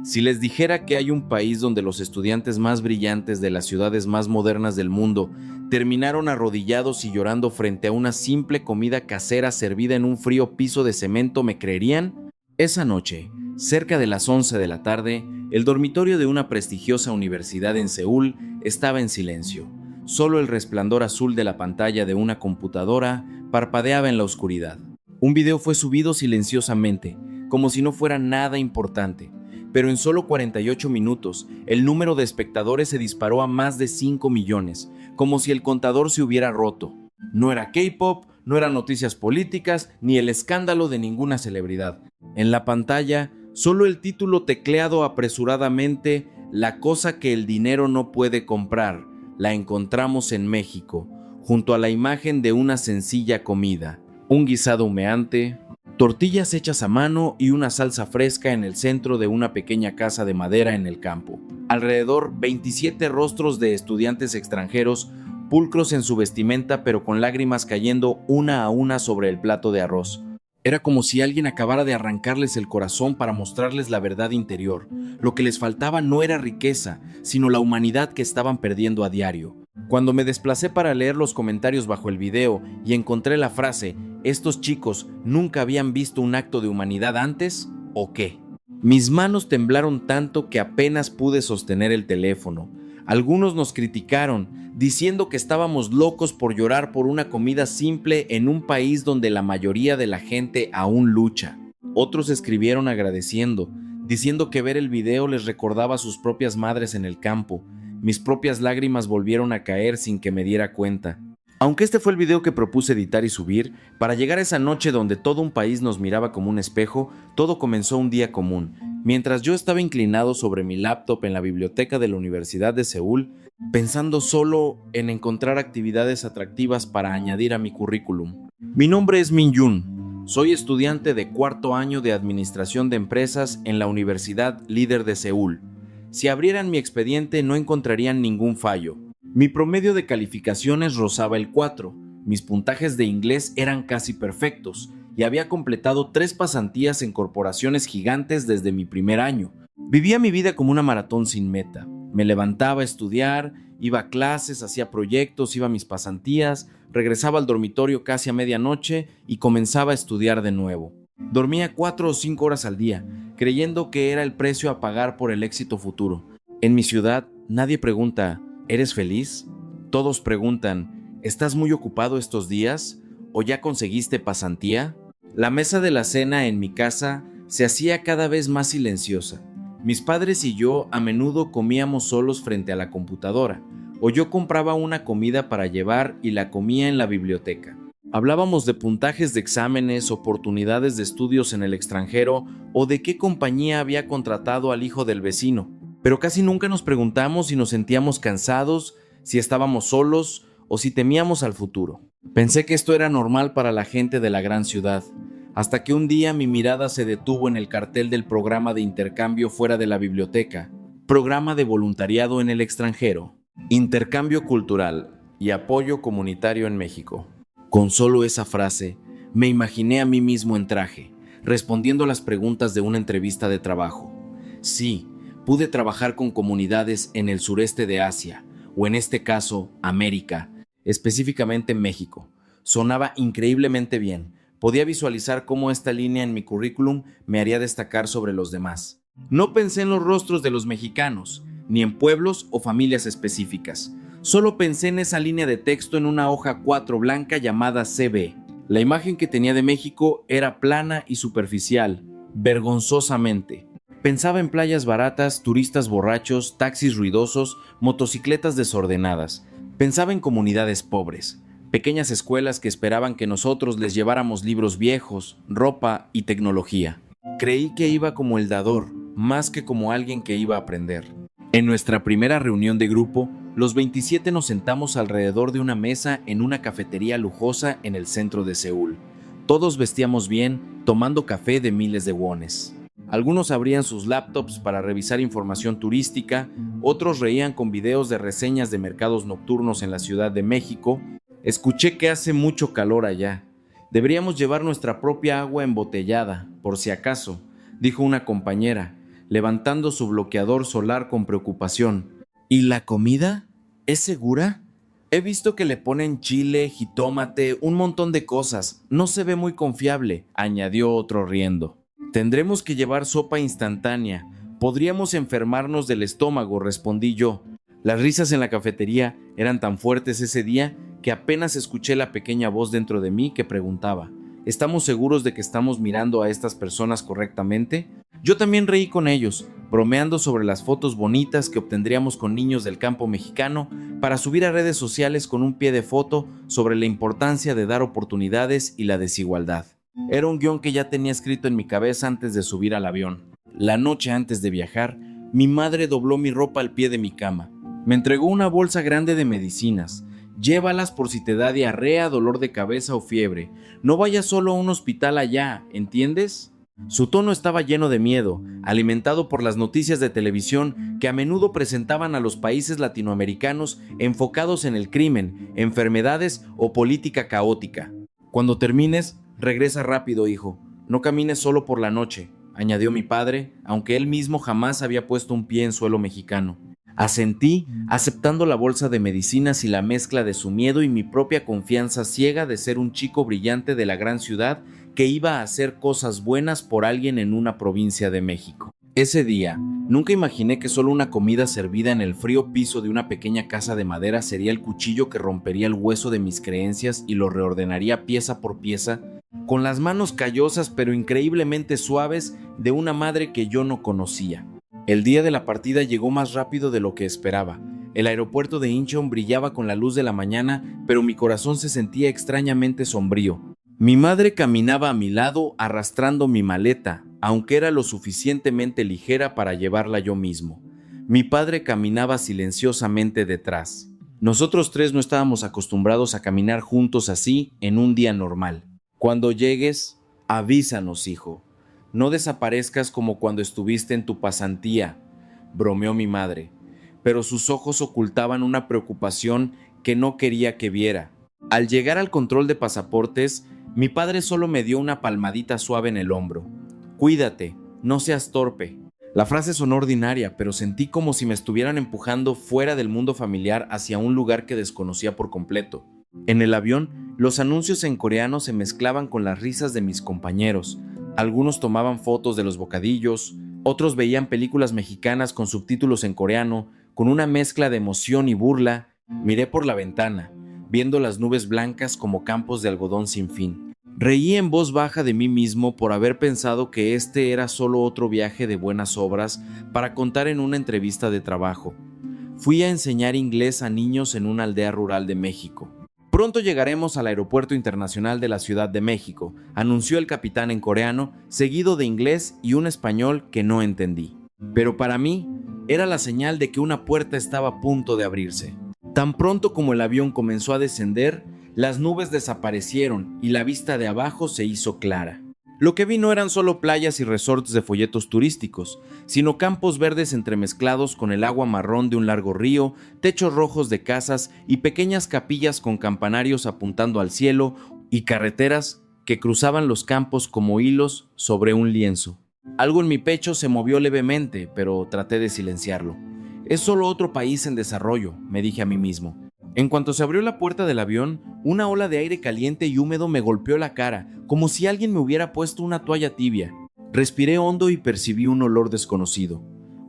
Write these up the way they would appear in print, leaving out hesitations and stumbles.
Si les dijera que hay un país donde los estudiantes más brillantes de las ciudades más modernas del mundo terminaron arrodillados y llorando frente a una simple comida casera servida en un frío piso de cemento, ¿me creerían? Esa noche, cerca de las 11 de la tarde, el dormitorio de una prestigiosa universidad en Seúl estaba en silencio. Solo el resplandor azul de la pantalla de una computadora parpadeaba en la oscuridad. Un video fue subido silenciosamente, como si no fuera nada importante. Pero en solo 48 minutos, el número de espectadores se disparó a más de 5 millones, como si el contador se hubiera roto. No era K-pop, no eran noticias políticas, ni el escándalo de ninguna celebridad. En la pantalla, solo el título tecleado apresuradamente: "La cosa que el dinero no puede comprar, la encontramos en México", junto a la imagen de una sencilla comida: un guisado humeante, tortillas hechas a mano y una salsa fresca en el centro de una pequeña casa de madera en el campo. Alrededor, 27 rostros de estudiantes extranjeros, pulcros en su vestimenta pero con lágrimas cayendo una a una sobre el plato de arroz. Era como si alguien acabara de arrancarles el corazón para mostrarles la verdad interior. Lo que les faltaba no era riqueza, sino la humanidad que estaban perdiendo a diario. Cuando me desplacé para leer los comentarios bajo el video y encontré la frase: "¿Estos chicos nunca habían visto un acto de humanidad antes? ¿O qué?", mis manos temblaron tanto que apenas pude sostener el teléfono. Algunos nos criticaron, diciendo que estábamos locos por llorar por una comida simple en un país donde la mayoría de la gente aún lucha. Otros escribieron agradeciendo, diciendo que ver el video les recordaba a sus propias madres en el campo. Mis propias lágrimas volvieron a caer sin que me diera cuenta. Aunque este fue el video que propuse editar y subir, para llegar a esa noche donde todo un país nos miraba como un espejo, todo comenzó un día común. Mientras yo estaba inclinado sobre mi laptop en la biblioteca de la Universidad de Seúl, pensando solo en encontrar actividades atractivas para añadir a mi currículum. Mi nombre es Min Yoon. Soy estudiante de cuarto año de Administración de Empresas en la Universidad Líder de Seúl. Si abrieran mi expediente no encontrarían ningún fallo. Mi promedio de calificaciones rozaba el 4, mis puntajes de inglés eran casi perfectos y había completado 3 pasantías en corporaciones gigantes desde mi primer año. Vivía mi vida como una maratón sin meta. Me levantaba a estudiar, iba a clases, hacía proyectos, iba a mis pasantías, regresaba al dormitorio casi a medianoche y comenzaba a estudiar de nuevo. Dormía 4 o 5 horas al día, creyendo que era el precio a pagar por el éxito futuro. En mi ciudad, nadie pregunta: ¿eres feliz? Todos preguntan: ¿estás muy ocupado estos días? ¿O ya conseguiste pasantía? La mesa de la cena en mi casa se hacía cada vez más silenciosa. Mis padres y yo a menudo comíamos solos frente a la computadora, o yo compraba una comida para llevar y la comía en la biblioteca. Hablábamos de puntajes de exámenes, oportunidades de estudios en el extranjero o de qué compañía había contratado al hijo del vecino. Pero casi nunca nos preguntamos si nos sentíamos cansados, si estábamos solos o si temíamos al futuro. Pensé que esto era normal para la gente de la gran ciudad, hasta que un día mi mirada se detuvo en el cartel del programa de intercambio fuera de la biblioteca, programa de voluntariado en el extranjero, intercambio cultural y apoyo comunitario en México. Con solo esa frase, me imaginé a mí mismo en traje, respondiendo a las preguntas de una entrevista de trabajo. Sí, pude trabajar con comunidades en el sureste de Asia, o en este caso, América, específicamente México. Sonaba increíblemente bien. Podía visualizar cómo esta línea en mi currículum me haría destacar sobre los demás. No pensé en los rostros de los mexicanos, ni en pueblos o familias específicas. Solo pensé en esa línea de texto en una hoja 4 blanca llamada CB. La imagen que tenía de México era plana y superficial, vergonzosamente. Pensaba en playas baratas, turistas borrachos, taxis ruidosos, motocicletas desordenadas. Pensaba en comunidades pobres, pequeñas escuelas que esperaban que nosotros les lleváramos libros viejos, ropa y tecnología. Creí que iba como el dador, más que como alguien que iba a aprender. En nuestra primera reunión de grupo, los 27 nos sentamos alrededor de una mesa en una cafetería lujosa en el centro de Seúl. Todos vestíamos bien, tomando café de miles de wones. Algunos abrían sus laptops para revisar información turística, otros reían con videos de reseñas de mercados nocturnos en la Ciudad de México. Escuché que hace mucho calor allá. Deberíamos llevar nuestra propia agua embotellada, por si acaso, dijo una compañera. levantando su bloqueador solar con preocupación. ¿Y la comida? ¿Es segura? He visto que le ponen chile, jitomate, un montón de cosas. No se ve muy confiable, añadió otro riendo. Tendremos que llevar sopa instantánea. Podríamos enfermarnos del estómago, respondí yo. Las risas en la cafetería eran tan fuertes ese día que apenas escuché la pequeña voz dentro de mí que preguntaba: ¿estamos seguros de que estamos mirando a estas personas correctamente? Yo también reí con ellos, bromeando sobre las fotos bonitas que obtendríamos con niños del campo mexicano para subir a redes sociales con un pie de foto sobre la importancia de dar oportunidades y la desigualdad. Era un guión que ya tenía escrito en mi cabeza antes de subir al avión. La noche antes de viajar, mi madre dobló mi ropa al pie de mi cama. Me entregó una bolsa grande de medicinas. Llévalas por si te da diarrea, dolor de cabeza o fiebre. No vayas solo a un hospital allá, ¿entiendes? Su tono estaba lleno de miedo, alimentado por las noticias de televisión que a menudo presentaban a los países latinoamericanos enfocados en el crimen, enfermedades o política caótica. Cuando termines, regresa rápido, hijo. No camines solo por la noche, añadió mi padre, aunque él mismo jamás había puesto un pie en suelo mexicano. Asentí, aceptando la bolsa de medicinas y la mezcla de su miedo y mi propia confianza ciega de ser un chico brillante de la gran ciudad que iba a hacer cosas buenas por alguien en una provincia de México. Ese día, nunca imaginé que solo una comida servida en el frío piso de una pequeña casa de madera sería el cuchillo que rompería el hueso de mis creencias y lo reordenaría pieza por pieza, con las manos callosas pero increíblemente suaves de una madre que yo no conocía. El día de la partida llegó más rápido de lo que esperaba. El aeropuerto de Incheon brillaba con la luz de la mañana, pero mi corazón se sentía extrañamente sombrío. Mi madre caminaba a mi lado arrastrando mi maleta, aunque era lo suficientemente ligera para llevarla yo mismo. Mi padre caminaba silenciosamente detrás. Nosotros tres no estábamos acostumbrados a caminar juntos así en un día normal. Cuando llegues, avísanos, hijo. No desaparezcas como cuando estuviste en tu pasantía, bromeó mi madre, pero sus ojos ocultaban una preocupación que no quería que viera. Al llegar al control de pasaportes, mi padre solo me dio una palmadita suave en el hombro. Cuídate, no seas torpe. La frase sonó ordinaria, pero sentí como si me estuvieran empujando fuera del mundo familiar hacia un lugar que desconocía por completo. En el avión, los anuncios en coreano se mezclaban con las risas de mis compañeros. Algunos tomaban fotos de los bocadillos, otros veían películas mexicanas con subtítulos en coreano, con una mezcla de emoción y burla. Miré por la ventana, viendo las nubes blancas como campos de algodón sin fin. Reí en voz baja de mí mismo por haber pensado que este era solo otro viaje de buenas obras para contar en una entrevista de trabajo. Fui a enseñar inglés a niños en una aldea rural de México. Pronto llegaremos al aeropuerto internacional de la Ciudad de México, anunció el capitán en coreano, seguido de inglés y un español que no entendí. Pero para mí, era la señal de que una puerta estaba a punto de abrirse. Tan pronto como el avión comenzó a descender, las nubes desaparecieron y la vista de abajo se hizo clara. Lo que vi no eran solo playas y resorts de folletos turísticos, sino campos verdes entremezclados con el agua marrón de un largo río, techos rojos de casas y pequeñas capillas con campanarios apuntando al cielo y carreteras que cruzaban los campos como hilos sobre un lienzo. Algo en mi pecho se movió levemente, pero traté de silenciarlo. Es solo otro país en desarrollo, me dije a mí mismo. En cuanto se abrió la puerta del avión, una ola de aire caliente y húmedo me golpeó la cara, como si alguien me hubiera puesto una toalla tibia. Respiré hondo y percibí un olor desconocido.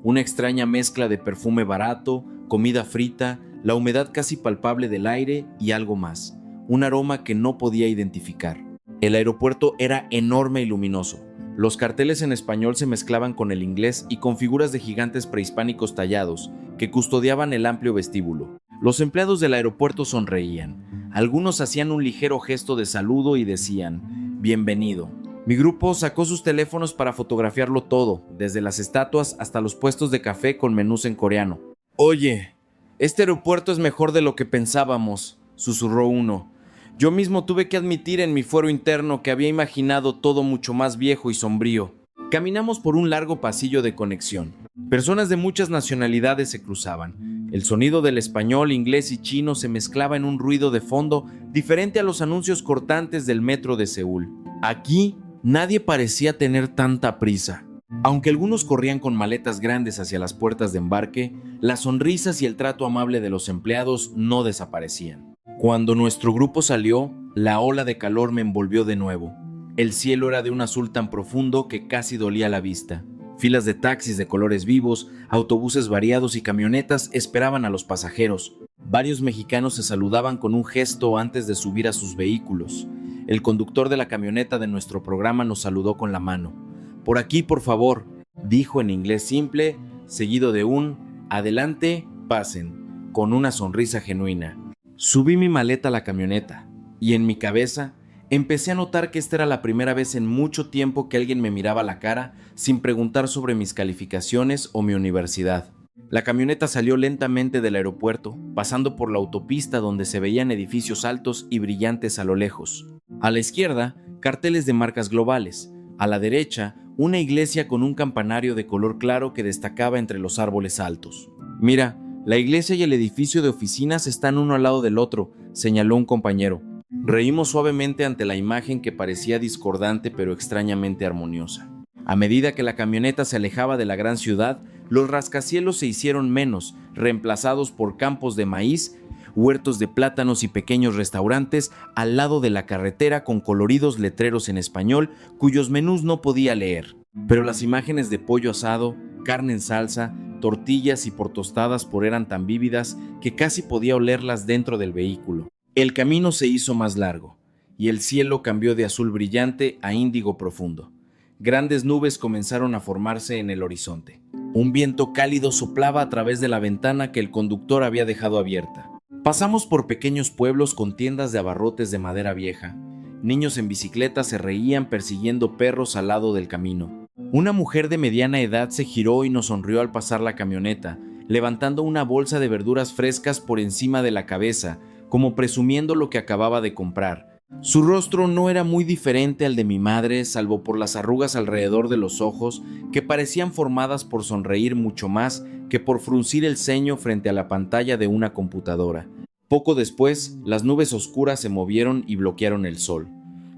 Una extraña mezcla de perfume barato, comida frita, la humedad casi palpable del aire y algo más. Un aroma que no podía identificar. El aeropuerto era enorme y luminoso. Los carteles en español se mezclaban con el inglés y con figuras de gigantes prehispánicos tallados que custodiaban el amplio vestíbulo. Los empleados del aeropuerto sonreían. Algunos hacían un ligero gesto de saludo y decían: «Bienvenido». Mi grupo sacó sus teléfonos para fotografiarlo todo, desde las estatuas hasta los puestos de café con menús en coreano. «Oye, este aeropuerto es mejor de lo que pensábamos», susurró uno. Yo mismo tuve que admitir en mi fuero interno que había imaginado todo mucho más viejo y sombrío. Caminamos por un largo pasillo de conexión. Personas de muchas nacionalidades se cruzaban. El sonido del español, inglés y chino se mezclaba en un ruido de fondo diferente a los anuncios cortantes del metro de Seúl. Aquí nadie parecía tener tanta prisa. Aunque algunos corrían con maletas grandes hacia las puertas de embarque, las sonrisas y el trato amable de los empleados no desaparecían. Cuando nuestro grupo salió, la ola de calor me envolvió de nuevo. El cielo era de un azul tan profundo que casi dolía la vista. Filas de taxis de colores vivos, autobuses variados y camionetas esperaban a los pasajeros. Varios mexicanos se saludaban con un gesto antes de subir a sus vehículos. El conductor de la camioneta de nuestro programa nos saludó con la mano. «Por aquí, por favor», dijo en inglés simple, seguido de un «adelante, pasen», con una sonrisa genuina. Subí mi maleta a la camioneta y en mi cabeza empecé a notar que esta era la primera vez en mucho tiempo que alguien me miraba a la cara sin preguntar sobre mis calificaciones o mi universidad. La camioneta salió lentamente del aeropuerto, pasando por la autopista donde se veían edificios altos y brillantes a lo lejos. A la izquierda, carteles de marcas globales. A la derecha, una iglesia con un campanario de color claro que destacaba entre los árboles altos. «Mira, la iglesia y el edificio de oficinas están uno al lado del otro», señaló un compañero. Reímos suavemente ante la imagen que parecía discordante pero extrañamente armoniosa. A medida que la camioneta se alejaba de la gran ciudad, los rascacielos se hicieron menos, reemplazados por campos de maíz, huertos de plátanos y pequeños restaurantes al lado de la carretera con coloridos letreros en español cuyos menús no podía leer. Pero las imágenes de pollo asado, carne en salsa, tortillas y por tostadas eran tan vívidas que casi podía olerlas dentro del vehículo. El camino se hizo más largo, y el cielo cambió de azul brillante a índigo profundo. Grandes nubes comenzaron a formarse en el horizonte. Un viento cálido soplaba a través de la ventana que el conductor había dejado abierta. Pasamos por pequeños pueblos con tiendas de abarrotes de madera vieja. Niños en bicicleta se reían persiguiendo perros al lado del camino. Una mujer de mediana edad se giró y nos sonrió al pasar la camioneta, levantando una bolsa de verduras frescas por encima de la cabeza, como presumiendo lo que acababa de comprar. Su rostro no era muy diferente al de mi madre, salvo por las arrugas alrededor de los ojos, que parecían formadas por sonreír mucho más que por fruncir el ceño frente a la pantalla de una computadora. Poco después, las nubes oscuras se movieron y bloquearon el sol.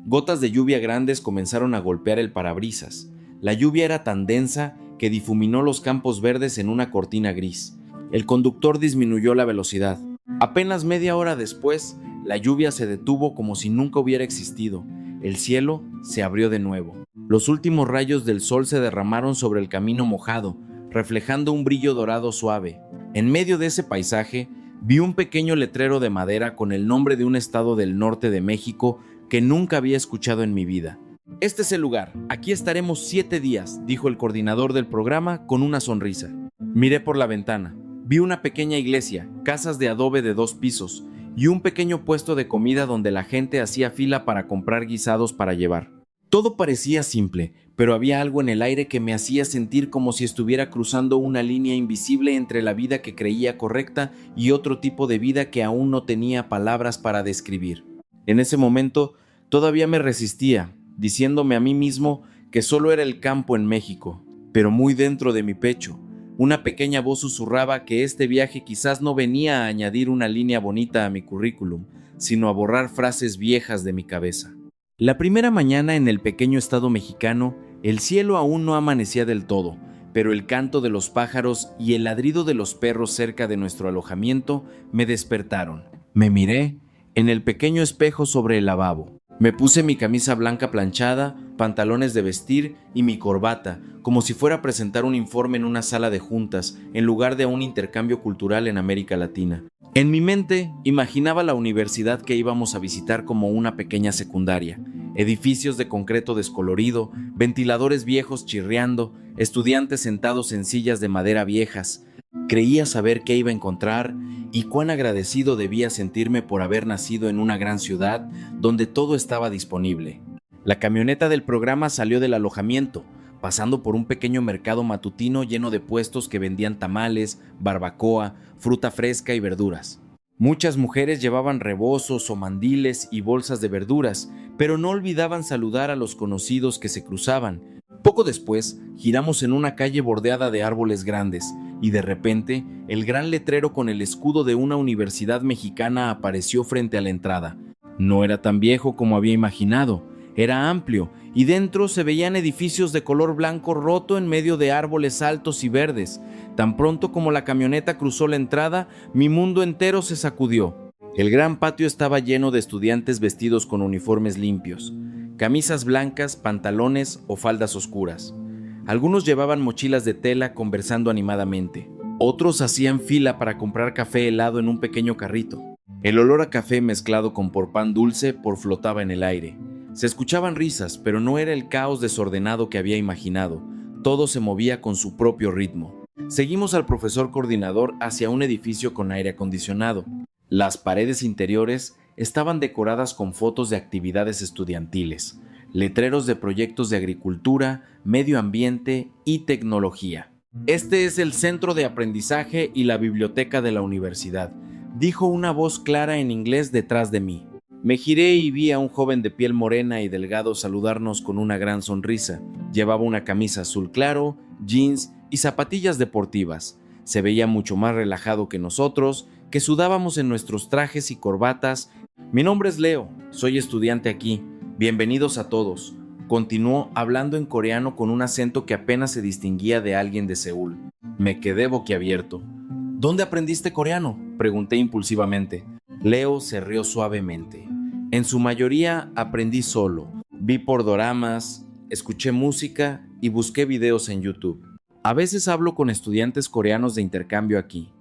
Gotas de lluvia grandes comenzaron a golpear el parabrisas. La lluvia era tan densa que difuminó los campos verdes en una cortina gris. El conductor disminuyó la velocidad. Apenas media hora después, la lluvia se detuvo como si nunca hubiera existido. El cielo se abrió de nuevo. Los últimos rayos del sol se derramaron sobre el camino mojado, reflejando un brillo dorado suave. En medio de ese paisaje, vi un pequeño letrero de madera con el nombre de un estado del norte de México que nunca había escuchado en mi vida. «Este es el lugar. Aquí estaremos 7 días», dijo el coordinador del programa con una sonrisa. Miré por la ventana. Vi una pequeña iglesia, casas de adobe de 2 pisos y un pequeño puesto de comida donde la gente hacía fila para comprar guisados para llevar. Todo parecía simple, pero había algo en el aire que me hacía sentir como si estuviera cruzando una línea invisible entre la vida que creía correcta y otro tipo de vida que aún no tenía palabras para describir. En ese momento, todavía me resistía, diciéndome a mí mismo que solo era el campo en México, pero muy dentro de mi pecho, una pequeña voz susurraba que este viaje quizás no venía a añadir una línea bonita a mi currículum, sino a borrar frases viejas de mi cabeza. La primera mañana en el pequeño estado mexicano, el cielo aún no amanecía del todo, pero el canto de los pájaros y el ladrido de los perros cerca de nuestro alojamiento me despertaron. Me miré en el pequeño espejo sobre el lavabo. Me puse mi camisa blanca planchada, pantalones de vestir y mi corbata, como si fuera a presentar un informe en una sala de juntas, en lugar de un intercambio cultural en América Latina. En mi mente, imaginaba la universidad que íbamos a visitar como una pequeña secundaria. Edificios de concreto descolorido, ventiladores viejos chirriando, estudiantes sentados en sillas de madera viejas. Creía saber qué iba a encontrar y cuán agradecido debía sentirme por haber nacido en una gran ciudad donde todo estaba disponible. La camioneta del programa salió del alojamiento, pasando por un pequeño mercado matutino lleno de puestos que vendían tamales, barbacoa, fruta fresca y verduras. Muchas mujeres llevaban rebozos o mandiles y bolsas de verduras, pero no olvidaban saludar a los conocidos que se cruzaban. Poco después, giramos en una calle bordeada de árboles grandes, y de repente, el gran letrero con el escudo de una universidad mexicana apareció frente a la entrada. No era tan viejo como había imaginado. Era amplio y dentro se veían edificios de color blanco roto en medio de árboles altos y verdes. Tan pronto como la camioneta cruzó la entrada, mi mundo entero se sacudió. El gran patio estaba lleno de estudiantes vestidos con uniformes limpios, camisas blancas, pantalones o faldas oscuras. Algunos llevaban mochilas de tela conversando animadamente. Otros hacían fila para comprar café helado en un pequeño carrito. El olor a café mezclado con pan dulce flotaba en el aire. Se escuchaban risas, pero no era el caos desordenado que había imaginado. Todo se movía con su propio ritmo. Seguimos al profesor coordinador hacia un edificio con aire acondicionado. Las paredes interiores estaban decoradas con fotos de actividades estudiantiles, letreros de proyectos de agricultura, medio ambiente y tecnología. Este es el centro de aprendizaje y la biblioteca de la universidad, dijo una voz clara en inglés detrás de mí. Me giré y vi a un joven de piel morena y delgado saludarnos con una gran sonrisa. Llevaba una camisa azul claro, jeans y zapatillas deportivas. Se veía mucho más relajado que nosotros, que sudábamos en nuestros trajes y corbatas. Mi nombre es Leo, soy estudiante aquí. Bienvenidos a todos. Continuó hablando en coreano con un acento que apenas se distinguía de alguien de Seúl. Me quedé boquiabierto. ¿Dónde aprendiste coreano?, pregunté impulsivamente. Leo se rió suavemente. En su mayoría aprendí solo. Vi por doramas, escuché música y busqué videos en YouTube. A veces hablo con estudiantes coreanos de intercambio aquí.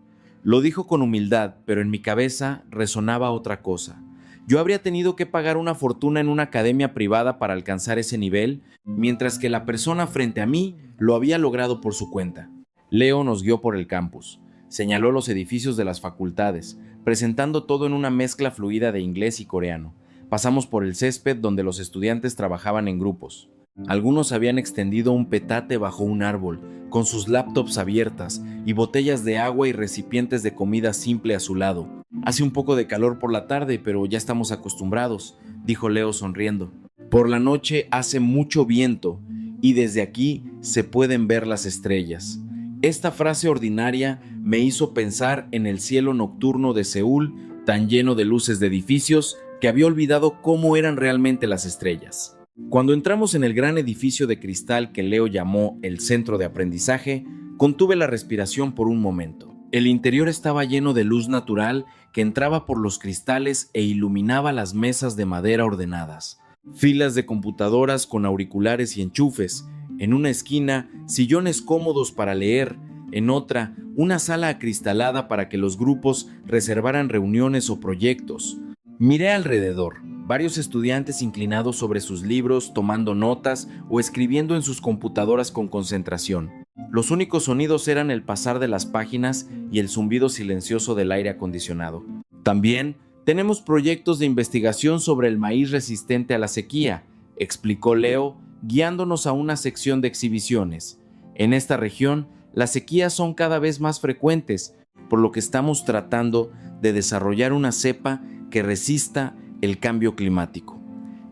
Lo dijo con humildad, pero en mi cabeza resonaba otra cosa. Yo habría tenido que pagar una fortuna en una academia privada para alcanzar ese nivel, mientras que la persona frente a mí lo había logrado por su cuenta. Leo nos guió por el campus. Señaló los edificios de las facultades, presentando todo en una mezcla fluida de inglés y coreano. Pasamos por el césped donde los estudiantes trabajaban en grupos. Algunos habían extendido un petate bajo un árbol, con sus laptops abiertas y botellas de agua y recipientes de comida simple a su lado. Hace un poco de calor por la tarde, pero ya estamos acostumbrados, dijo Leo sonriendo. Por la noche hace mucho viento y desde aquí se pueden ver las estrellas. Esta frase ordinaria me hizo pensar en el cielo nocturno de Seúl, tan lleno de luces de edificios que había olvidado cómo eran realmente las estrellas. Cuando entramos en el gran edificio de cristal que Leo llamó el centro de aprendizaje, contuve la respiración por un momento. El interior estaba lleno de luz natural que entraba por los cristales e iluminaba las mesas de madera ordenadas. Filas de computadoras con auriculares y enchufes. En una esquina, sillones cómodos para leer. En otra, una sala acristalada para que los grupos reservaran reuniones o proyectos. Miré alrededor. Varios estudiantes inclinados sobre sus libros, tomando notas o escribiendo en sus computadoras con concentración. Los únicos sonidos eran el pasar de las páginas y el zumbido silencioso del aire acondicionado. También tenemos proyectos de investigación sobre el maíz resistente a la sequía, explicó Leo, guiándonos a una sección de exhibiciones. En esta región, las sequías son cada vez más frecuentes, por lo que estamos tratando de desarrollar una cepa que resista el cambio climático.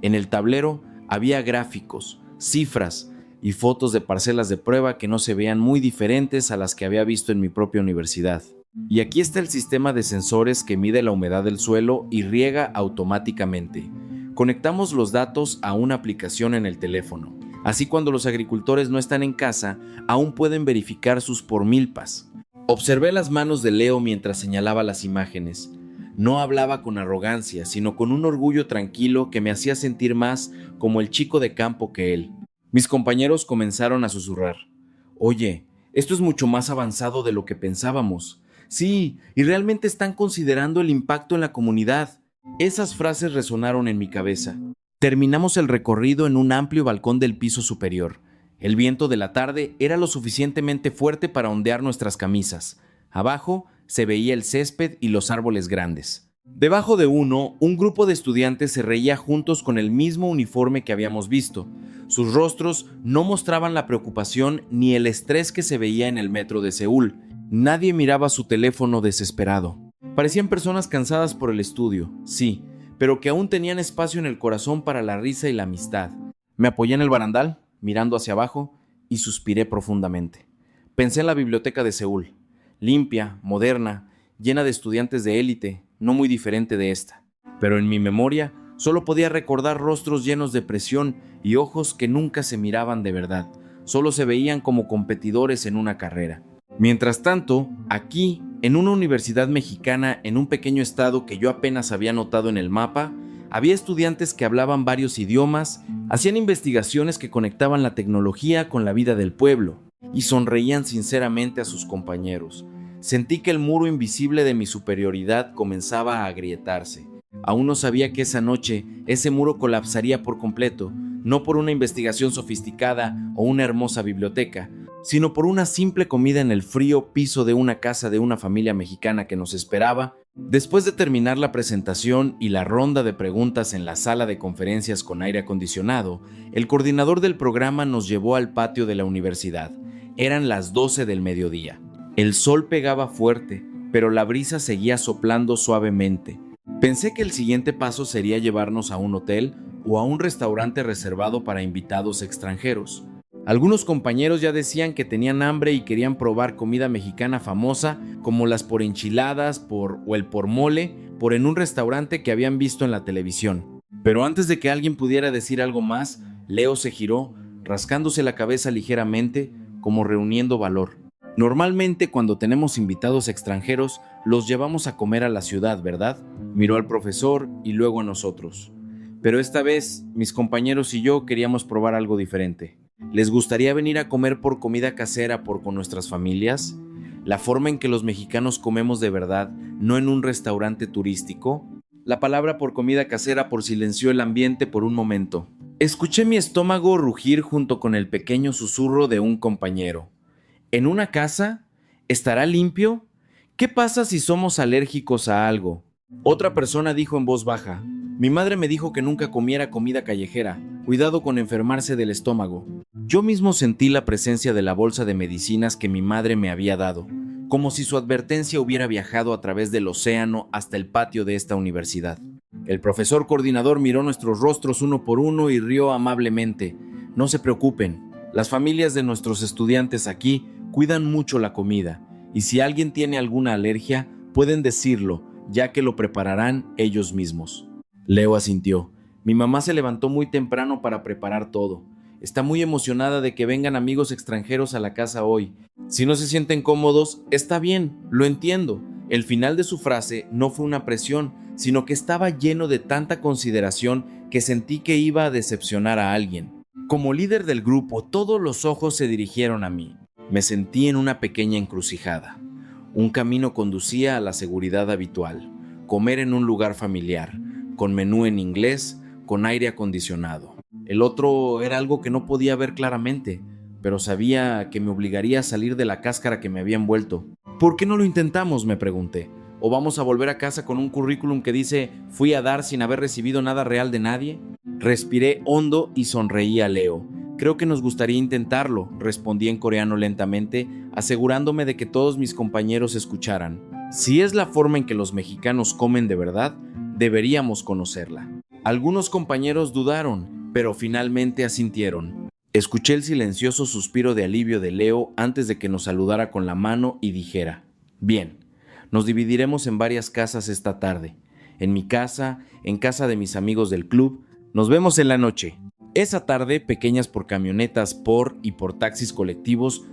En el tablero había gráficos, cifras y fotos de parcelas de prueba que no se veían muy diferentes a las que había visto en mi propia universidad. Y aquí está el sistema de sensores que mide la humedad del suelo y riega automáticamente. Conectamos los datos a una aplicación en el teléfono. Así, cuando los agricultores no están en casa, aún pueden verificar sus pormilpas. Observé las manos de Leo mientras señalaba las imágenes. No hablaba con arrogancia, sino con un orgullo tranquilo que me hacía sentir más como el chico de campo que él. Mis compañeros comenzaron a susurrar. Oye, esto es mucho más avanzado de lo que pensábamos. Sí, y realmente están considerando el impacto en la comunidad. Esas frases resonaron en mi cabeza. Terminamos el recorrido en un amplio balcón del piso superior. El viento de la tarde era lo suficientemente fuerte para ondear nuestras camisas. Abajo se veía el césped y los árboles grandes. Debajo de uno, un grupo de estudiantes se reía juntos con el mismo uniforme que habíamos visto. Sus rostros no mostraban la preocupación ni el estrés que se veía en el metro de Seúl. Nadie miraba su teléfono desesperado. Parecían personas cansadas por el estudio, sí, pero que aún tenían espacio en el corazón para la risa y la amistad. Me apoyé en el barandal, mirando hacia abajo, y suspiré profundamente. Pensé en la biblioteca de Seúl. Limpia, moderna, llena de estudiantes de élite, no muy diferente de esta. Pero en mi memoria Solo podía recordar rostros llenos de presión y ojos que nunca se miraban de verdad, solo se veían como competidores en una carrera. Mientras tanto, aquí, en una universidad mexicana en un pequeño estado que yo apenas había notado en el mapa, había estudiantes que hablaban varios idiomas, hacían investigaciones que conectaban la tecnología con la vida del pueblo y sonreían sinceramente a sus compañeros. Sentí que el muro invisible de mi superioridad comenzaba a agrietarse. Aún no sabía que esa noche ese muro colapsaría por completo, no por una investigación sofisticada o una hermosa biblioteca, sino por una simple comida en el frío piso de una casa de una familia mexicana que nos esperaba. Después de terminar la presentación y la ronda de preguntas en la sala de conferencias con aire acondicionado, el coordinador del programa nos llevó al patio de la universidad. Eran las 12 del mediodía. El sol pegaba fuerte, pero la brisa seguía soplando suavemente. Pensé que el siguiente paso sería llevarnos a un hotel o a un restaurante reservado para invitados extranjeros. Algunos compañeros ya decían que tenían hambre y querían probar comida mexicana famosa como las por enchiladas o el por mole en un restaurante que habían visto en la televisión. Pero antes de que alguien pudiera decir algo más, Leo se giró, rascándose la cabeza ligeramente, como reuniendo valor. Normalmente cuando tenemos invitados extranjeros, los llevamos a comer a la ciudad, ¿verdad? Miró al profesor y luego a nosotros. Pero esta vez, mis compañeros y yo queríamos probar algo diferente. ¿Les gustaría venir a comer por comida casera con nuestras familias? La forma en que los mexicanos comemos de verdad, no en un restaurante turístico. La palabra por comida casera silenció el ambiente por un momento. Escuché mi estómago rugir junto con el pequeño susurro de un compañero. ¿En una casa? ¿Estará limpio? ¿Qué pasa si somos alérgicos a algo? Otra persona dijo en voz baja: mi madre me dijo que nunca comiera comida callejera. Cuidado con enfermarse del estómago. Yo mismo sentí la presencia de la bolsa de medicinas que mi madre me había dado, como si su advertencia hubiera viajado a través del océano hasta el patio de esta universidad. El profesor coordinador miró nuestros rostros uno por uno y rió amablemente. No se preocupen, las familias de nuestros estudiantes aquí cuidan mucho la comida, y si alguien tiene alguna alergia, pueden decirlo, ya que lo prepararán ellos mismos. Leo asintió. Mi mamá se levantó muy temprano para preparar todo. Está muy emocionada de que vengan amigos extranjeros a la casa hoy. Si no se sienten cómodos, está bien, lo entiendo. El final de su frase no fue una presión, sino que estaba lleno de tanta consideración que sentí que iba a decepcionar a alguien. Como líder del grupo, todos los ojos se dirigieron a mí. Me sentí en una pequeña encrucijada. Un camino conducía a la seguridad habitual, comer en un lugar familiar, con menú en inglés, con aire acondicionado. El otro era algo que no podía ver claramente, pero sabía que me obligaría a salir de la cáscara que me había envuelto. ¿Por qué no lo intentamos?, me pregunté. ¿O vamos a volver a casa con un currículum que dice fui a dar sin haber recibido nada real de nadie? Respiré hondo y sonreí a Leo. Creo que nos gustaría intentarlo, respondí en coreano lentamente, asegurándome de que todos mis compañeros escucharan. Si es la forma en que los mexicanos comen de verdad, deberíamos conocerla. Algunos compañeros dudaron, pero finalmente asintieron. Escuché el silencioso suspiro de alivio de Leo antes de que nos saludara con la mano y dijera: bien, nos dividiremos en varias casas esta tarde. En mi casa, en casa de mis amigos del club. Nos vemos en la noche. Esa tarde, pequeñas por camionetas y por taxis colectivos,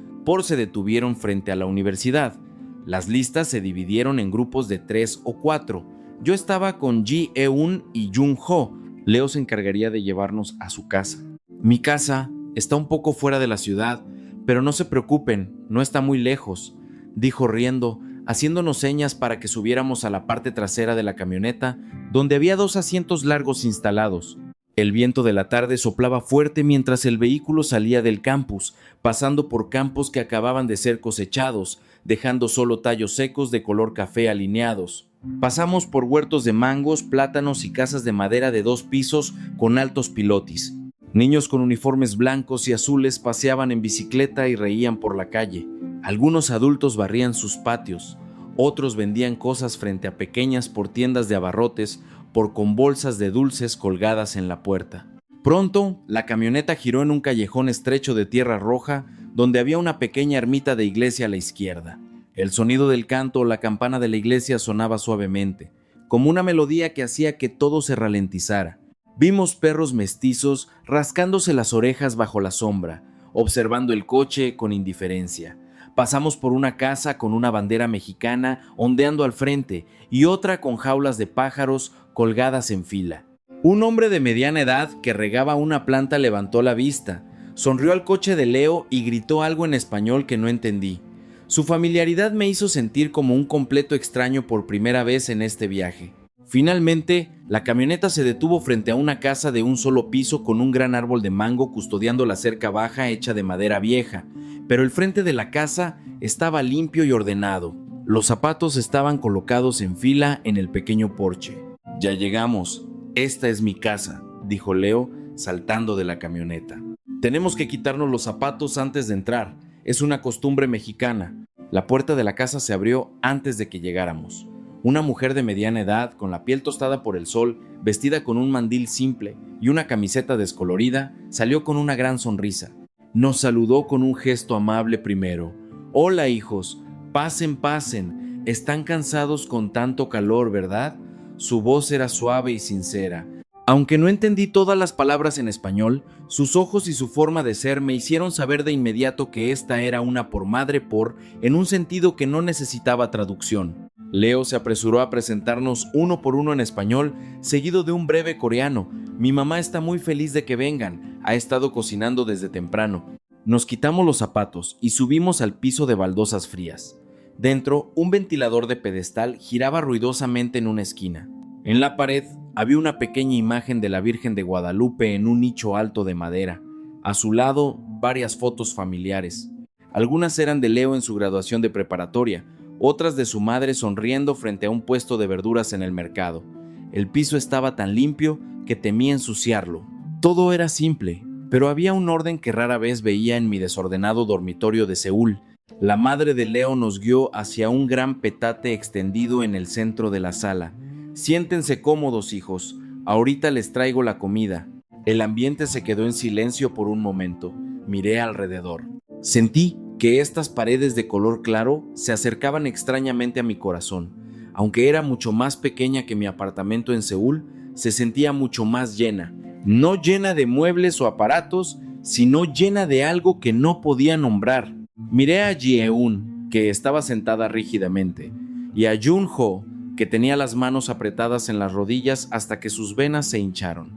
se detuvieron frente a la universidad. Las listas se dividieron en grupos de 3 o 4. Yo estaba con Ji-eun y Jung-ho. Leo se encargaría de llevarnos a su casa. Mi casa está un poco fuera de la ciudad, pero no se preocupen, no está muy lejos, dijo riendo, haciéndonos señas para que subiéramos a la parte trasera de la camioneta, donde había 2 asientos largos instalados. El viento de la tarde soplaba fuerte mientras el vehículo salía del campus, pasando por campos que acababan de ser cosechados, dejando solo tallos secos de color café alineados. Pasamos por huertos de mangos, plátanos y casas de madera de 2 pisos con altos pilotis. Niños con uniformes blancos y azules paseaban en bicicleta y reían por la calle. Algunos adultos barrían sus patios, otros vendían cosas frente a pequeñas tiendas de abarrotes con bolsas de dulces colgadas en la puerta. Pronto, la camioneta giró en un callejón estrecho de tierra roja donde había una pequeña ermita de iglesia a la izquierda. El sonido del canto o la campana de la iglesia sonaba suavemente, como una melodía que hacía que todo se ralentizara. Vimos perros mestizos rascándose las orejas bajo la sombra, observando el coche con indiferencia. Pasamos por una casa con una bandera mexicana ondeando al frente y otra con jaulas de pájaros colgadas en fila. Un hombre de mediana edad que regaba una planta levantó la vista, sonrió al coche de Leo y gritó algo en español que no entendí. Su familiaridad me hizo sentir como un completo extraño por primera vez en este viaje. Finalmente, la camioneta se detuvo frente a una casa de un solo piso con un gran árbol de mango custodiando la cerca baja hecha de madera vieja, pero el frente de la casa estaba limpio y ordenado. Los zapatos estaban colocados en fila en el pequeño porche. «Ya llegamos. Esta es mi casa», dijo Leo, saltando de la camioneta. «Tenemos que quitarnos los zapatos antes de entrar. Es una costumbre mexicana». La puerta de la casa se abrió antes de que llegáramos. Una mujer de mediana edad, con la piel tostada por el sol, vestida con un mandil simple y una camiseta descolorida, salió con una gran sonrisa. Nos saludó con un gesto amable primero. «Hola, hijos. Pasen, pasen. Están cansados con tanto calor, ¿verdad?». Su voz era suave y sincera. Aunque no entendí todas las palabras en español, sus ojos y su forma de ser me hicieron saber de inmediato que esta era una por madre por, en un sentido que no necesitaba traducción. Leo se apresuró a presentarnos uno por uno en español, seguido de un breve coreano. «Mi mamá está muy feliz de que vengan. Ha estado cocinando desde temprano». Nos quitamos los zapatos y subimos al piso de baldosas frías. Dentro, un ventilador de pedestal giraba ruidosamente en una esquina. En la pared había una pequeña imagen de la Virgen de Guadalupe en un nicho alto de madera. A su lado, varias fotos familiares. Algunas eran de Leo en su graduación de preparatoria, otras de su madre sonriendo frente a un puesto de verduras en el mercado. El piso estaba tan limpio que temí ensuciarlo. Todo era simple, pero había un orden que rara vez veía en mi desordenado dormitorio de Seúl. La madre de Leo nos guió hacia un gran petate extendido en el centro de la sala. «Siéntense cómodos, hijos. Ahorita les traigo la comida». El ambiente se quedó en silencio por un momento. Miré alrededor. Sentí que estas paredes de color claro se acercaban extrañamente a mi corazón. Aunque era mucho más pequeña que mi apartamento en Seúl, se sentía mucho más llena. No llena de muebles o aparatos, sino llena de algo que no podía nombrar. Miré a Ji-eun, que estaba sentada rígidamente, y a Jun-ho, que tenía las manos apretadas en las rodillas hasta que sus venas se hincharon.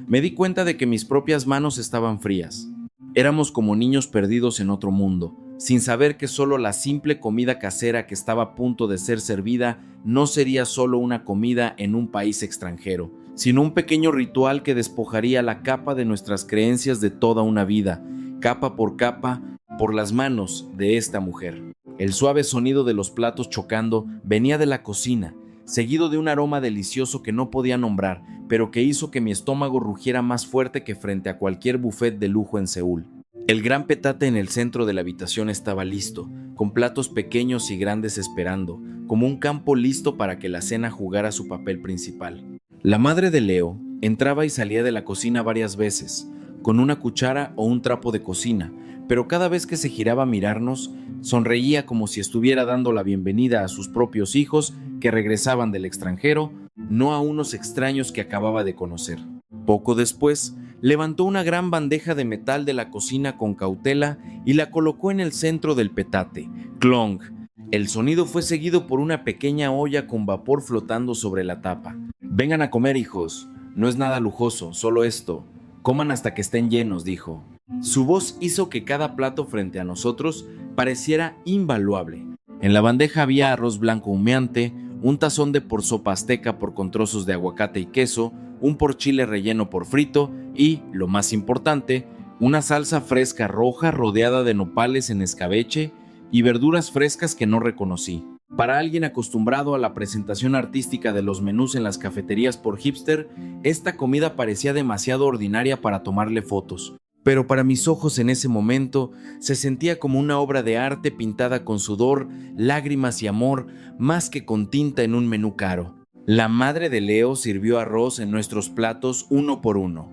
Me di cuenta de que mis propias manos estaban frías. Éramos como niños perdidos en otro mundo, sin saber que solo la simple comida casera que estaba a punto de ser servida no sería solo una comida en un país extranjero, sino un pequeño ritual que despojaría la capa de nuestras creencias de toda una vida, capa por capa, por las manos de esta mujer. El suave sonido de los platos chocando venía de la cocina, seguido de un aroma delicioso que no podía nombrar, pero que hizo que mi estómago rugiera más fuerte que frente a cualquier buffet de lujo en Seúl. El gran petate en el centro de la habitación estaba listo, con platos pequeños y grandes esperando, como un campo listo para que la cena jugara su papel principal. La madre de Leo entraba y salía de la cocina varias veces, con una cuchara o un trapo de cocina, pero cada vez que se giraba a mirarnos, sonreía como si estuviera dando la bienvenida a sus propios hijos que regresaban del extranjero, no a unos extraños que acababa de conocer. Poco después, levantó una gran bandeja de metal de la cocina con cautela y la colocó en el centro del petate. ¡Clonk! El sonido fue seguido por una pequeña olla con vapor flotando sobre la tapa. «Vengan a comer, hijos. No es nada lujoso, solo esto. Coman hasta que estén llenos», dijo. Su voz hizo que cada plato frente a nosotros pareciera invaluable. En la bandeja había arroz blanco humeante, un tazón de por sopa azteca con trozos de aguacate y queso, un por chile relleno por frito y, lo más importante, una salsa fresca roja rodeada de nopales en escabeche y verduras frescas que no reconocí. Para alguien acostumbrado a la presentación artística de los menús en las cafeterías por hipster, esta comida parecía demasiado ordinaria para tomarle fotos. Pero para mis ojos en ese momento se sentía como una obra de arte pintada con sudor, lágrimas y amor, más que con tinta en un menú caro. La madre de Leo sirvió arroz en nuestros platos uno por uno.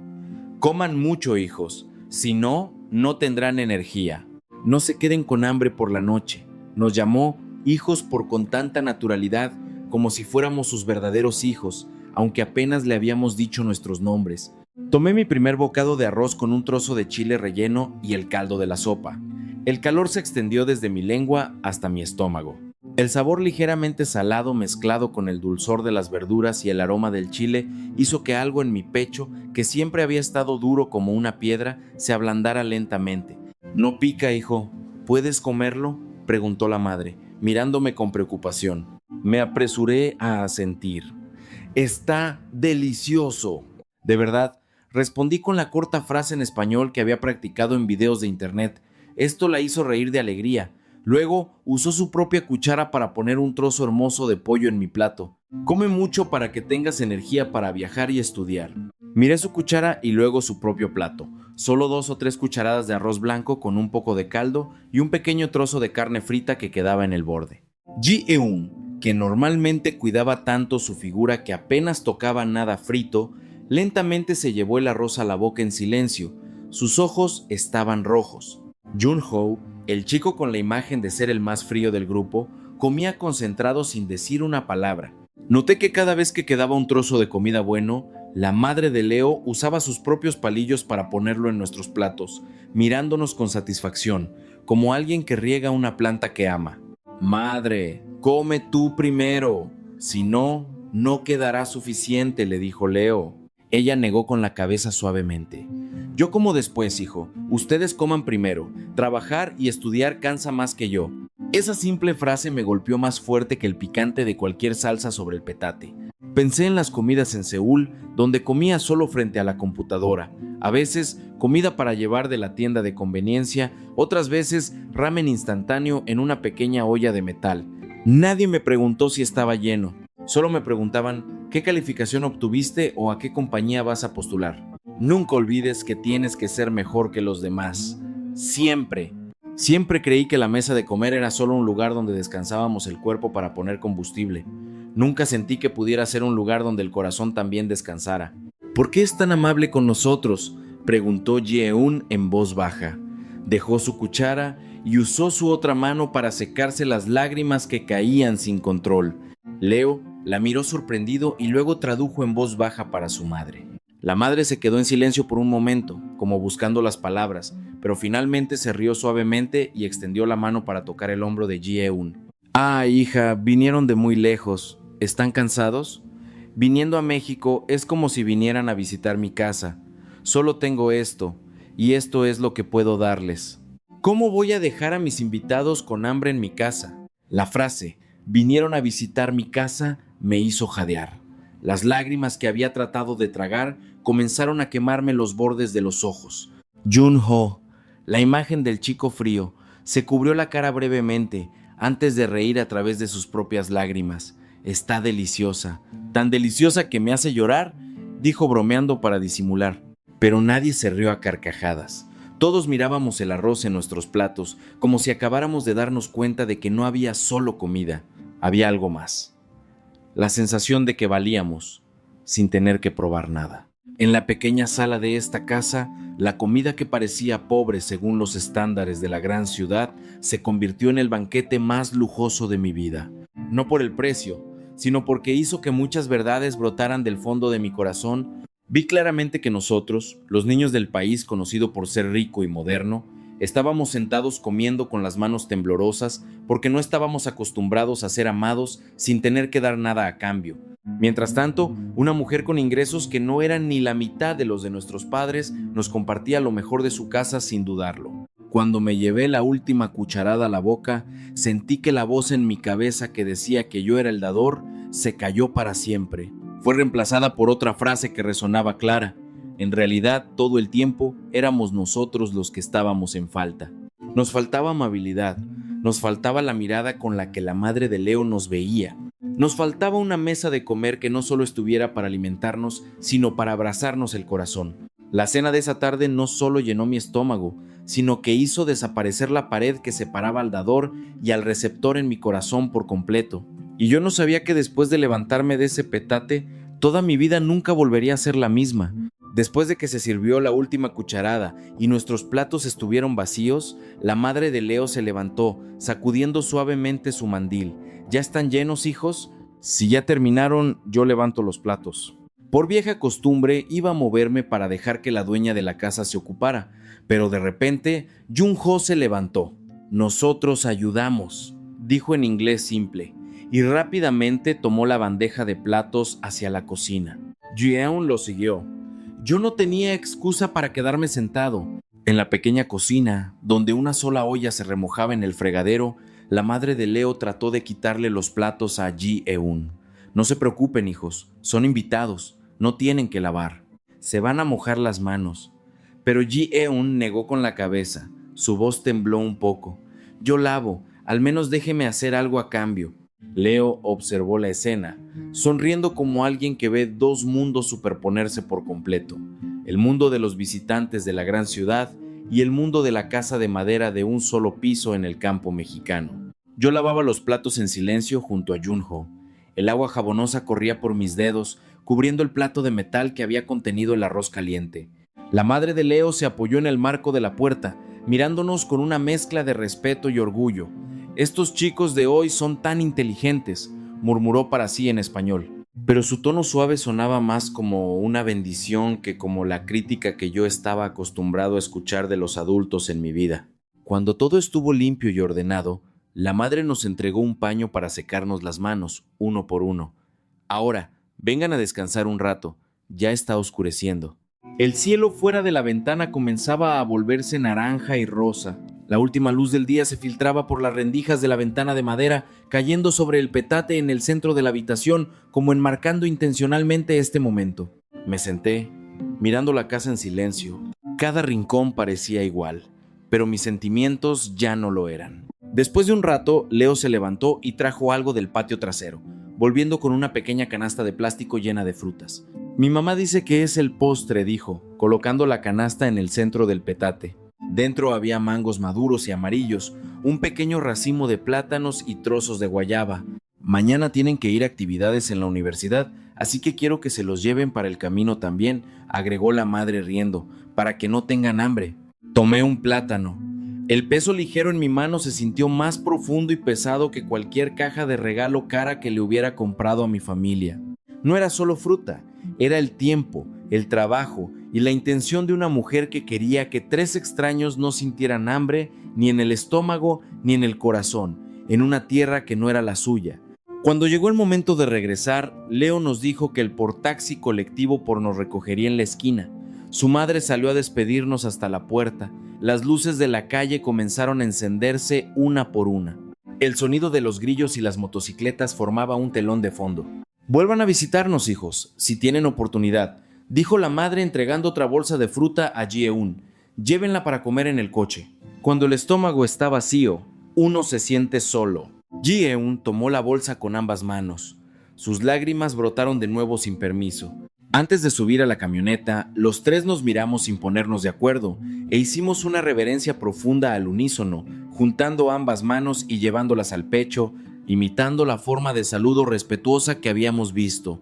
«Coman mucho, hijos, si no, no tendrán energía. No se queden con hambre por la noche», nos llamó hijos con tanta naturalidad como si fuéramos sus verdaderos hijos, aunque apenas le habíamos dicho nuestros nombres. Tomé mi primer bocado de arroz con un trozo de chile relleno y el caldo de la sopa. El calor se extendió desde mi lengua hasta mi estómago. El sabor ligeramente salado mezclado con el dulzor de las verduras y el aroma del chile hizo que algo en mi pecho, que siempre había estado duro como una piedra, se ablandara lentamente. «¿No pica, hijo? ¿Puedes comerlo?», preguntó la madre, mirándome con preocupación. Me apresuré a asentir. «Está delicioso». «¿De verdad?», respondí con la corta frase en español que había practicado en videos de internet. Esto la hizo reír de alegría. Luego usó su propia cuchara para poner un trozo hermoso de pollo en mi plato. «Come mucho para que tengas energía para viajar y estudiar». Miré su cuchara y luego su propio plato. Solo 2 o 3 cucharadas de arroz blanco con un poco de caldo y un pequeño trozo de carne frita que quedaba en el borde. Ji-eun, que normalmente cuidaba tanto su figura que apenas tocaba nada frito, lentamente se llevó el arroz a la boca en silencio. Sus ojos estaban rojos. Jun-ho, el chico con la imagen de ser el más frío del grupo, comía concentrado sin decir una palabra. Noté que cada vez que quedaba un trozo de comida bueno, la madre de Leo usaba sus propios palillos para ponerlo en nuestros platos, mirándonos con satisfacción, como alguien que riega una planta que ama. «Madre, come tú primero, si no, no quedará suficiente», le dijo Leo. Ella negó con la cabeza suavemente. «Yo como después, hijo. Ustedes coman primero. Trabajar y estudiar cansa más que yo». Esa simple frase me golpeó más fuerte que el picante de cualquier salsa sobre el petate. Pensé en las comidas en Seúl, donde comía solo frente a la computadora. A veces, comida para llevar de la tienda de conveniencia, otras veces, ramen instantáneo en una pequeña olla de metal. Nadie me preguntó si estaba lleno. Solo me preguntaban, ¿qué calificación obtuviste o a qué compañía vas a postular? Nunca olvides que tienes que ser mejor que los demás. Siempre. Siempre creí que la mesa de comer era solo un lugar donde descansábamos el cuerpo para poner combustible. Nunca sentí que pudiera ser un lugar donde el corazón también descansara. «¿Por qué es tan amable con nosotros?», preguntó Ji-eun en voz baja. Dejó su cuchara y usó su otra mano para secarse las lágrimas que caían sin control. Leo la miró sorprendido y luego tradujo en voz baja para su madre. La madre se quedó en silencio por un momento, como buscando las palabras, pero finalmente se rió suavemente y extendió la mano para tocar el hombro de Ji-eun. «Ah, hija, vinieron de muy lejos. ¿Están cansados? Viniendo a México es como si vinieran a visitar mi casa. Solo tengo esto, y esto es lo que puedo darles. ¿Cómo voy a dejar a mis invitados con hambre en mi casa?». La frase, «vinieron a visitar mi casa», me hizo jadear. Las lágrimas que había tratado de tragar comenzaron a quemarme los bordes de los ojos. Jun-ho, la imagen del chico frío, se cubrió la cara brevemente, antes de reír a través de sus propias lágrimas. «Está deliciosa, tan deliciosa que me hace llorar», dijo bromeando para disimular. Pero nadie se rió a carcajadas. Todos mirábamos el arroz en nuestros platos, como si acabáramos de darnos cuenta de que no había solo comida, había algo más. La sensación de que valíamos, sin tener que probar nada. En la pequeña sala de esta casa, la comida que parecía pobre según los estándares de la gran ciudad, se convirtió en el banquete más lujoso de mi vida. No por el precio, sino porque hizo que muchas verdades brotaran del fondo de mi corazón. Vi claramente que nosotros, los niños del país conocido por ser rico y moderno, estábamos sentados comiendo con las manos temblorosas porque no estábamos acostumbrados a ser amados sin tener que dar nada a cambio. Mientras tanto, una mujer con ingresos que no eran ni la mitad de los de nuestros padres nos compartía lo mejor de su casa sin dudarlo. Cuando me llevé la última cucharada a la boca, sentí que la voz en mi cabeza que decía que yo era el dador se cayó para siempre. Fue reemplazada por otra frase que resonaba clara. En realidad, todo el tiempo éramos nosotros los que estábamos en falta. Nos faltaba amabilidad, nos faltaba la mirada con la que la madre de Leo nos veía. Nos faltaba una mesa de comer que no solo estuviera para alimentarnos, sino para abrazarnos el corazón. La cena de esa tarde no solo llenó mi estómago, sino que hizo desaparecer la pared que separaba al dador y al receptor en mi corazón por completo. Y yo no sabía que después de levantarme de ese petate, toda mi vida nunca volvería a ser la misma. Después de que se sirvió la última cucharada y nuestros platos estuvieron vacíos, la madre de Leo se levantó, sacudiendo suavemente su mandil. «¿Ya están llenos, hijos?». Si ya terminaron, yo levanto los platos. Por vieja costumbre, iba a moverme para dejar que la dueña de la casa se ocupara, pero de repente, Jung-ho se levantó. Nosotros ayudamos, dijo en inglés simple, y rápidamente tomó la bandeja de platos hacia la cocina. Jeon lo siguió. Yo no tenía excusa para quedarme sentado. En la pequeña cocina, donde una sola olla se remojaba en el fregadero, la madre de Leo trató de quitarle los platos a Ji-eun. No se preocupen, hijos, son invitados, no tienen que lavar. Se van a mojar las manos. Pero Ji-eun negó con la cabeza. Su voz tembló un poco. Yo lavo, al menos déjeme hacer algo a cambio. Leo observó la escena, sonriendo como alguien que ve dos mundos superponerse por completo. El mundo de los visitantes de la gran ciudad y el mundo de la casa de madera de un solo piso en el campo mexicano. Yo lavaba los platos en silencio junto a Jung-ho. El agua jabonosa corría por mis dedos, cubriendo el plato de metal que había contenido el arroz caliente. La madre de Leo se apoyó en el marco de la puerta, mirándonos con una mezcla de respeto y orgullo. «Estos chicos de hoy son tan inteligentes», murmuró para sí en español. Pero su tono suave sonaba más como una bendición que como la crítica que yo estaba acostumbrado a escuchar de los adultos en mi vida. Cuando todo estuvo limpio y ordenado, la madre nos entregó un paño para secarnos las manos, uno por uno. «Ahora, vengan a descansar un rato, ya está oscureciendo». El cielo fuera de la ventana comenzaba a volverse naranja y rosa. La última luz del día se filtraba por las rendijas de la ventana de madera, cayendo sobre el petate en el centro de la habitación, como enmarcando intencionalmente este momento. Me senté, mirando la casa en silencio. Cada rincón parecía igual, pero mis sentimientos ya no lo eran. Después de un rato, Leo se levantó y trajo algo del patio trasero, volviendo con una pequeña canasta de plástico llena de frutas. «Mi mamá dice que es el postre», dijo, colocando la canasta en el centro del petate. Dentro había mangos maduros y amarillos, un pequeño racimo de plátanos y trozos de guayaba. «Mañana tienen que ir a actividades en la universidad, así que quiero que se los lleven para el camino también», agregó la madre riendo, «para que no tengan hambre». Tomé un plátano. El peso ligero en mi mano se sintió más profundo y pesado que cualquier caja de regalo cara que le hubiera comprado a mi familia. No era solo fruta, era el tiempo, el trabajo y la intención de una mujer que quería que 3 extraños no sintieran hambre ni en el estómago ni en el corazón, en una tierra que no era la suya. Cuando llegó el momento de regresar, Leo nos dijo que el portaxi colectivo nos recogería en la esquina. Su madre salió a despedirnos hasta la puerta. Las luces de la calle comenzaron a encenderse una por una. El sonido de los grillos y las motocicletas formaba un telón de fondo. «Vuelvan a visitarnos, hijos, si tienen oportunidad», dijo la madre entregando otra bolsa de fruta a Ji-eun. «Llévenla para comer en el coche. Cuando el estómago está vacío, uno se siente solo». Ji-eun tomó la bolsa con ambas manos. Sus lágrimas brotaron de nuevo sin permiso. Antes de subir a la camioneta, los tres nos miramos sin ponernos de acuerdo e hicimos una reverencia profunda al unísono, juntando ambas manos y llevándolas al pecho, imitando la forma de saludo respetuosa que habíamos visto.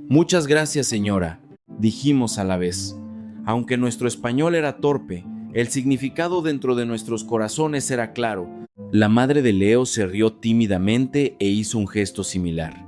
«Muchas gracias, señora», dijimos a la vez. Aunque nuestro español era torpe, el significado dentro de nuestros corazones era claro. La madre de Leo se rió tímidamente e hizo un gesto similar.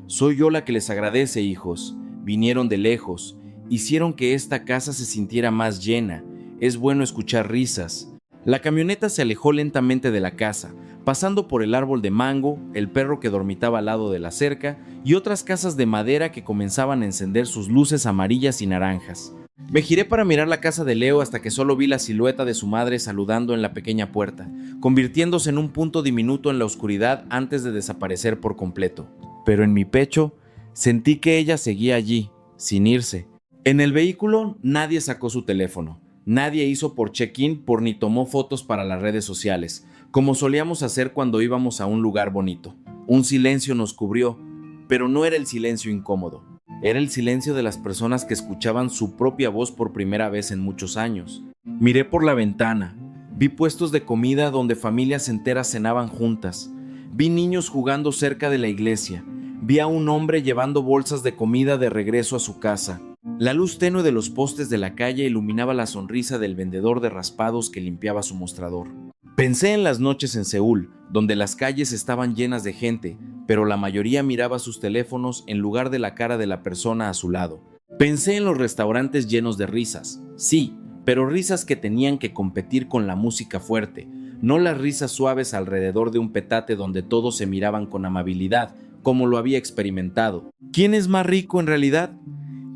«Soy yo la que les agradece, hijos. Vinieron de lejos. Hicieron que esta casa se sintiera más llena. Es bueno escuchar risas». La camioneta se alejó lentamente de la casa, pasando por el árbol de mango, el perro que dormitaba al lado de la cerca y otras casas de madera que comenzaban a encender sus luces amarillas y naranjas. Me giré para mirar la casa de Leo hasta que solo vi la silueta de su madre saludando en la pequeña puerta, convirtiéndose en un punto diminuto en la oscuridad antes de desaparecer por completo. Pero en mi pecho sentí que ella seguía allí, sin irse. En el vehículo nadie sacó su teléfono. Nadie hizo por check-in ni tomó fotos para las redes sociales, como solíamos hacer cuando íbamos a un lugar bonito. Un silencio nos cubrió, pero no era el silencio incómodo. Era el silencio de las personas que escuchaban su propia voz por primera vez en muchos años. Miré por la ventana. Vi puestos de comida donde familias enteras cenaban juntas. Vi niños jugando cerca de la iglesia. Vi a un hombre llevando bolsas de comida de regreso a su casa. La luz tenue de los postes de la calle iluminaba la sonrisa del vendedor de raspados que limpiaba su mostrador. Pensé en las noches en Seúl, donde las calles estaban llenas de gente, pero la mayoría miraba sus teléfonos en lugar de la cara de la persona a su lado. Pensé en los restaurantes llenos de risas, sí, pero risas que tenían que competir con la música fuerte, no las risas suaves alrededor de un petate donde todos se miraban con amabilidad, como lo había experimentado. ¿Quién es más rico en realidad?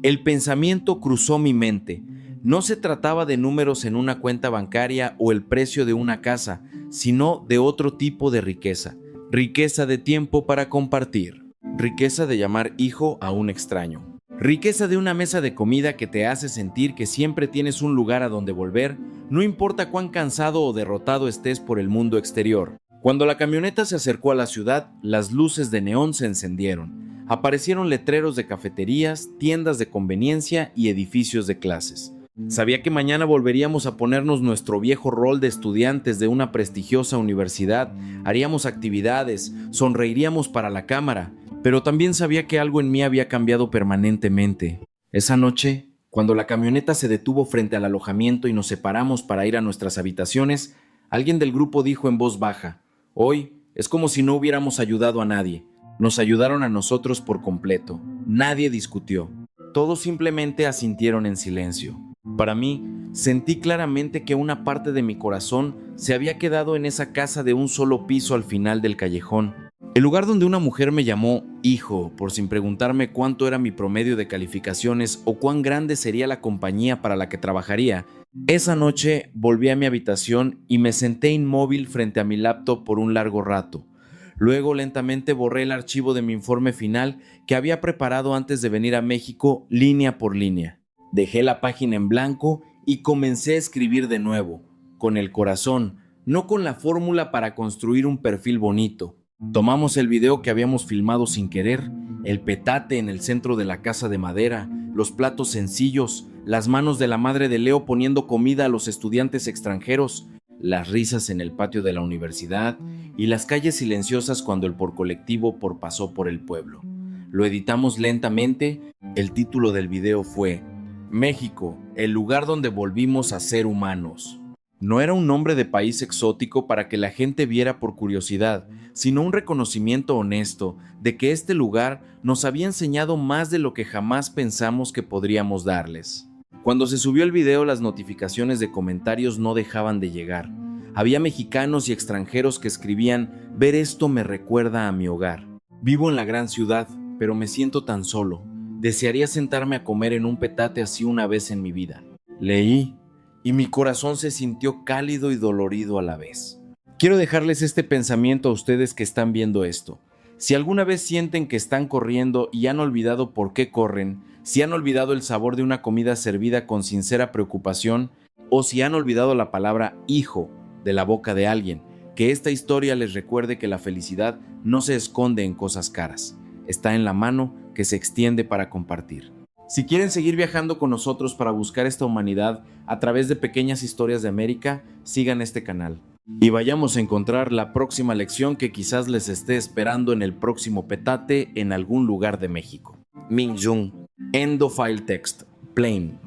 El pensamiento cruzó mi mente. No se trataba de números en una cuenta bancaria o el precio de una casa, sino de otro tipo de riqueza. Riqueza de tiempo para compartir. Riqueza de llamar hijo a un extraño. Riqueza de una mesa de comida que te hace sentir que siempre tienes un lugar a donde volver, no importa cuán cansado o derrotado estés por el mundo exterior. Cuando la camioneta se acercó a la ciudad, las luces de neón se encendieron. Aparecieron letreros de cafeterías, tiendas de conveniencia y edificios de clases. Sabía que mañana volveríamos a ponernos nuestro viejo rol de estudiantes de una prestigiosa universidad, haríamos actividades, sonreiríamos para la cámara, pero también sabía que algo en mí había cambiado permanentemente. Esa noche, cuando la camioneta se detuvo frente al alojamiento y nos separamos para ir a nuestras habitaciones, alguien del grupo dijo en voz baja: «Hoy es como si no hubiéramos ayudado a nadie. Nos ayudaron a nosotros por completo». Nadie discutió. Todos simplemente asintieron en silencio. Para mí, sentí claramente que una parte de mi corazón se había quedado en esa casa de un solo piso al final del callejón. El lugar donde una mujer me llamó hijo por sin preguntarme cuánto era mi promedio de calificaciones o cuán grande sería la compañía para la que trabajaría. Esa noche volví a mi habitación y me senté inmóvil frente a mi laptop por un largo rato. Luego lentamente borré el archivo de mi informe final que había preparado antes de venir a México línea por línea. Dejé la página en blanco y comencé a escribir de nuevo, con el corazón, no con la fórmula para construir un perfil bonito. Tomamos el video que habíamos filmado sin querer, el petate en el centro de la casa de madera, los platos sencillos, las manos de la madre de Leo poniendo comida a los estudiantes extranjeros, las risas en el patio de la universidad y las calles silenciosas cuando el porcolectivo pasó por el pueblo. Lo editamos lentamente. El título del video fue México, el lugar donde volvimos a ser humanos. No era un nombre de país exótico para que la gente viera por curiosidad, sino un reconocimiento honesto de que este lugar nos había enseñado más de lo que jamás pensamos que podríamos darles. Cuando se subió el video, las notificaciones de comentarios no dejaban de llegar. Había mexicanos y extranjeros que escribían: «Ver esto me recuerda a mi hogar. Vivo en la gran ciudad, pero me siento tan solo. Desearía sentarme a comer en un petate así una vez en mi vida». Leí y mi corazón se sintió cálido y dolorido a la vez. Quiero dejarles este pensamiento a ustedes que están viendo esto. Si alguna vez sienten que están corriendo y han olvidado por qué corren, si han olvidado el sabor de una comida servida con sincera preocupación, o si han olvidado la palabra hijo de la boca de alguien, que esta historia les recuerde que la felicidad no se esconde en cosas caras, está en la mano que se extiende para compartir. Si quieren seguir viajando con nosotros para buscar esta humanidad a través de pequeñas historias de América, sigan este canal. Y vayamos a encontrar la próxima lección que quizás les esté esperando en el próximo petate en algún lugar de México. Min Jung, End of File Text, Plain.